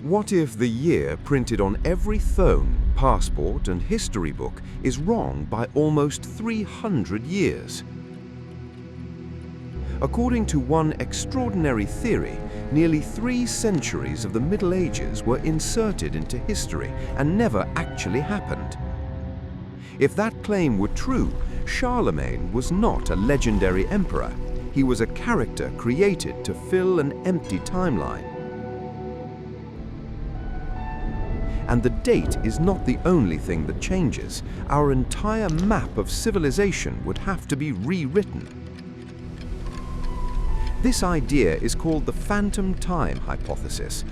What if the year printed on every phone, passport, and history book is wrong by almost 300 years? According to one extraordinary theory, nearly 3 centuries of the Middle Ages were inserted into history and never actually happened. If that claim were true, Charlemagne was not a legendary emperor. He was a character created to fill an empty timeline. And the date is not the only thing that changes. Our entire map of civilization would have to be rewritten. This idea is called the phantom time hypothesis,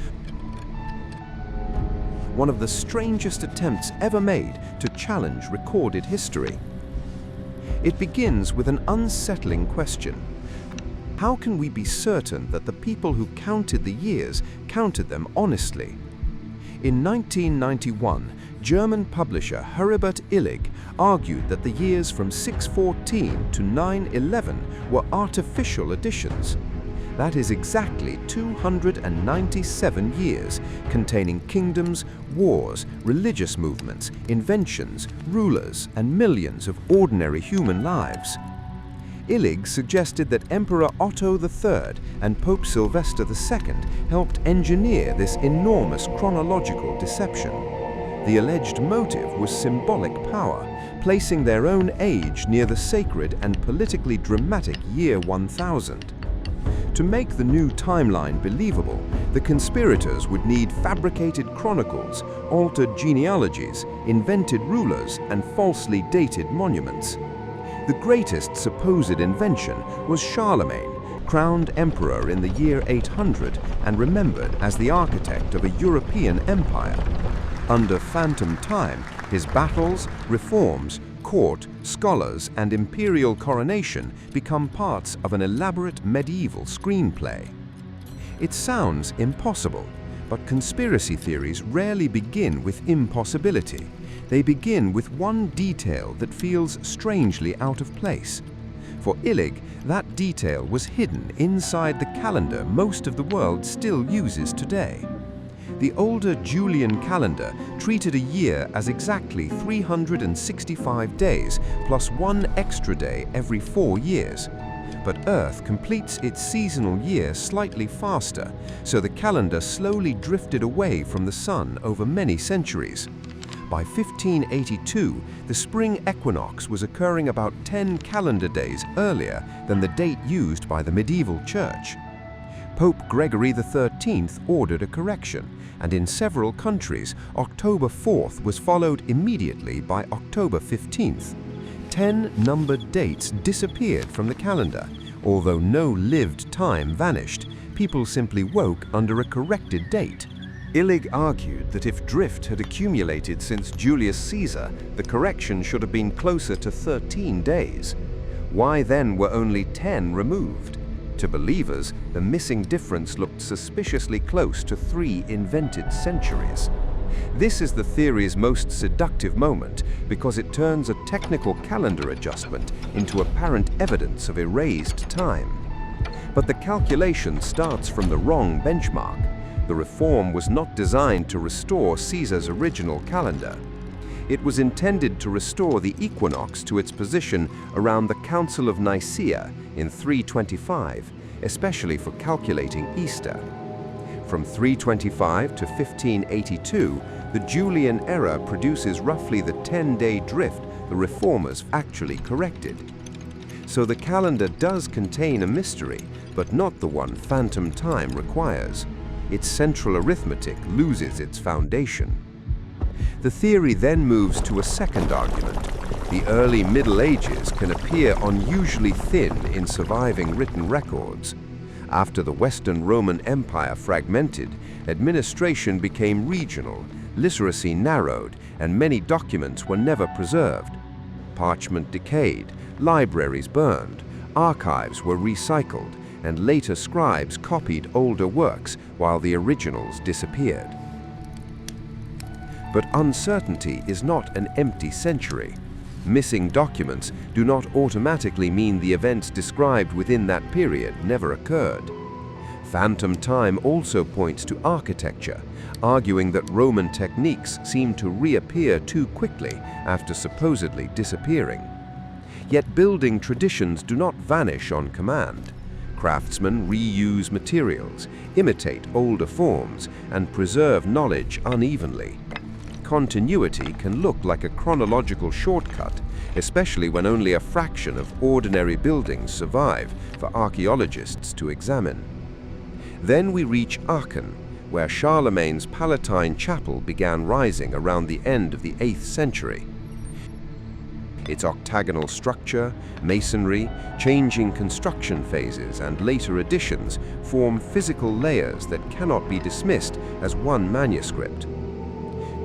one of the strangest attempts ever made to challenge recorded history. It begins with an unsettling question. How can we be certain that the people who counted the years counted them honestly? In 1991, German publisher Heribert Illig argued that the years from 614 to 911 were artificial additions. That is exactly 297 years, containing kingdoms, wars, religious movements, inventions, rulers, and millions of ordinary human lives. Illig suggested that Emperor Otto III and Pope Sylvester II helped engineer this enormous chronological deception. The alleged motive was symbolic power, placing their own age near the sacred and politically dramatic year 1000. To make the new timeline believable, the conspirators would need fabricated chronicles, altered genealogies, invented rulers, and falsely dated monuments. The greatest supposed invention was Charlemagne, crowned emperor in the year 800 and remembered as the architect of a European empire. Under phantom time, his battles, reforms, court, scholars, and imperial coronation become parts of an elaborate medieval screenplay. It sounds impossible, but conspiracy theories rarely begin with impossibility. They begin with one detail that feels strangely out of place. For Illig, that detail was hidden inside the calendar most of the world still uses today. The older Julian calendar treated a year as exactly 365 days plus 1 extra day every 4 years. But Earth completes its seasonal year slightly faster, so the calendar slowly drifted away from the Sun over many centuries. By 1582, the spring equinox was occurring about 10 calendar days earlier than the date used by the medieval church. Pope Gregory XIII ordered a correction, and in several countries, October 4th was followed immediately by October 15th. 10 numbered dates disappeared from the calendar. Although no lived time vanished, people simply woke under a corrected date. Illig argued that if drift had accumulated since Julius Caesar, the correction should have been closer to 13 days. Why then were only 10 removed? To believers, the missing difference looked suspiciously close to 3 invented centuries. This is the theory's most seductive moment because it turns a technical calendar adjustment into apparent evidence of erased time. But the calculation starts from the wrong benchmark. The reform was not designed to restore Caesar's original calendar. It was intended to restore the equinox to its position around the Council of Nicaea in 325, especially for calculating Easter. From 325 to 1582, the Julian era produces roughly the 10-day drift the reformers actually corrected. So the calendar does contain a mystery, but not the one phantom time requires. Its central arithmetic loses its foundation. The theory then moves to a second argument. The early Middle Ages can appear unusually thin in surviving written records. After the Western Roman Empire fragmented, administration became regional, literacy narrowed, and many documents were never preserved. Parchment decayed, libraries burned, archives were recycled, and later scribes copied older works while the originals disappeared. But uncertainty is not an empty century. Missing documents do not automatically mean the events described within that period never occurred. Phantom time also points to architecture, arguing that Roman techniques seem to reappear too quickly after supposedly disappearing. Yet building traditions do not vanish on command. Craftsmen reuse materials, imitate older forms, and preserve knowledge unevenly. Continuity can look like a chronological shortcut, especially when only a fraction of ordinary buildings survive for archaeologists to examine. Then we reach Aachen, where Charlemagne's Palatine Chapel began rising around the end of the 8th century. Its octagonal structure, masonry, changing construction phases, and later additions form physical layers that cannot be dismissed as one manuscript.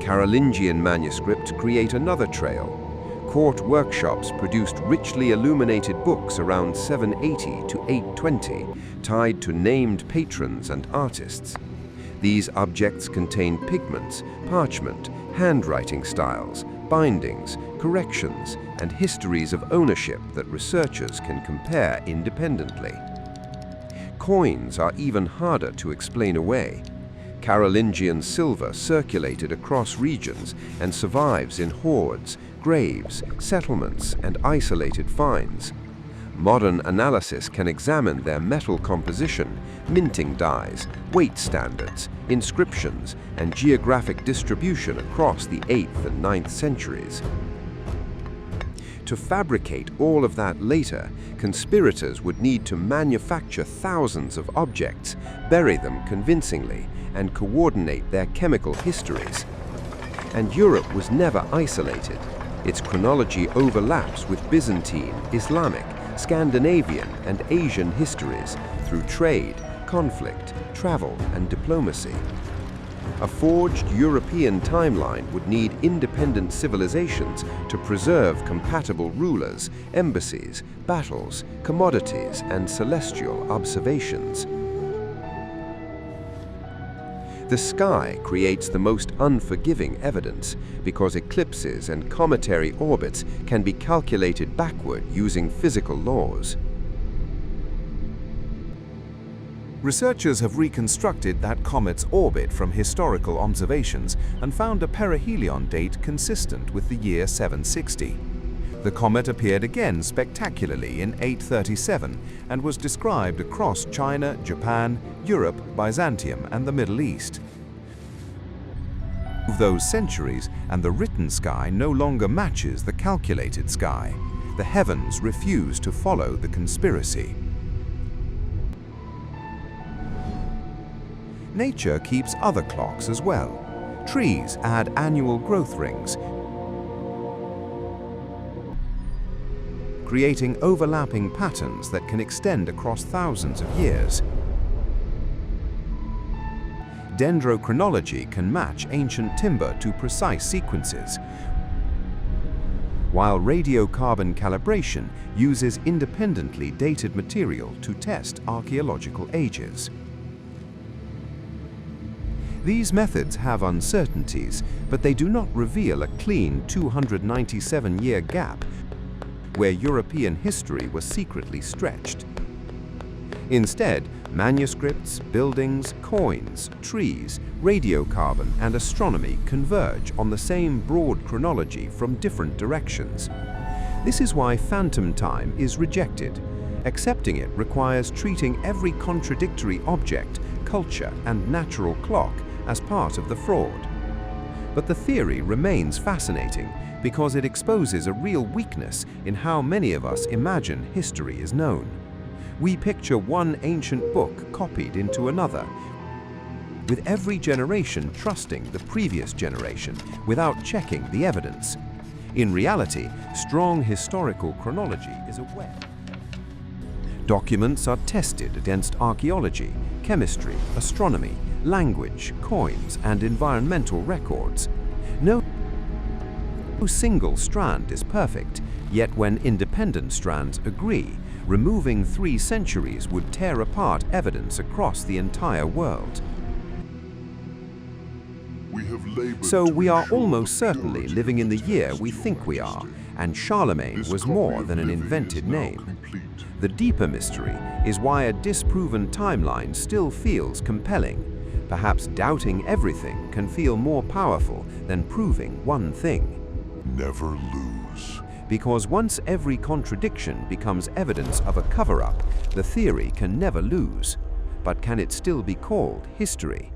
Carolingian manuscripts create another trail. Court workshops produced richly illuminated books around 780 to 820, tied to named patrons and artists. These objects contain pigments, parchment, handwriting styles, bindings, corrections, and histories of ownership that researchers can compare independently. Coins are even harder to explain away. Carolingian silver circulated across regions and survives in hoards, graves, settlements, and isolated finds. Modern analysis can examine their metal composition, minting dyes, weight standards, inscriptions, and geographic distribution across the 8th and 9th centuries. To fabricate all of that later, conspirators would need to manufacture thousands of objects, bury them convincingly, and coordinate their chemical histories. And Europe was never isolated. Its chronology overlaps with Byzantine, Islamic, Scandinavian, and Asian histories through trade, conflict, travel, and diplomacy. A forged European timeline would need independent civilizations to preserve compatible rulers, embassies, battles, commodities, and celestial observations. The sky creates the most unforgiving evidence because eclipses and cometary orbits can be calculated backward using physical laws. Researchers have reconstructed that comet's orbit from historical observations and found a perihelion date consistent with the year 760. The comet appeared again spectacularly in 837 and was described across China, Japan, Europe, Byzantium, and the Middle East. Those centuries, and the written sky no longer matches the calculated sky. The heavens refuse to follow the conspiracy. Nature keeps other clocks as well. Trees add annual growth rings, creating overlapping patterns that can extend across thousands of years. Dendrochronology can match ancient timber to precise sequences, while radiocarbon calibration uses independently dated material to test archaeological ages. These methods have uncertainties, but they do not reveal a clean 297-year gap where European history was secretly stretched. Instead, manuscripts, buildings, coins, trees, radiocarbon, and astronomy converge on the same broad chronology from different directions. This is why phantom time is rejected. Accepting it requires treating every contradictory object, culture, and natural clock as part of the fraud. But the theory remains fascinating because it exposes a real weakness in how many of us imagine history is known. We picture one ancient book copied into another, with every generation trusting the previous generation without checking the evidence. In reality, strong historical chronology is a web. Documents are tested against archaeology, chemistry, astronomy, language, coins, and environmental records. No single strand is perfect, yet when independent strands agree, removing 3 centuries would tear apart evidence across the entire world. So we are almost certainly living in the year we think we are, and Charlemagne was more than an invented name. The deeper mystery is why a disproven timeline still feels compelling. Perhaps doubting everything can feel more powerful than proving one thing. Never lose. Because once every contradiction becomes evidence of a cover-up, the theory can never lose. But can it still be called history?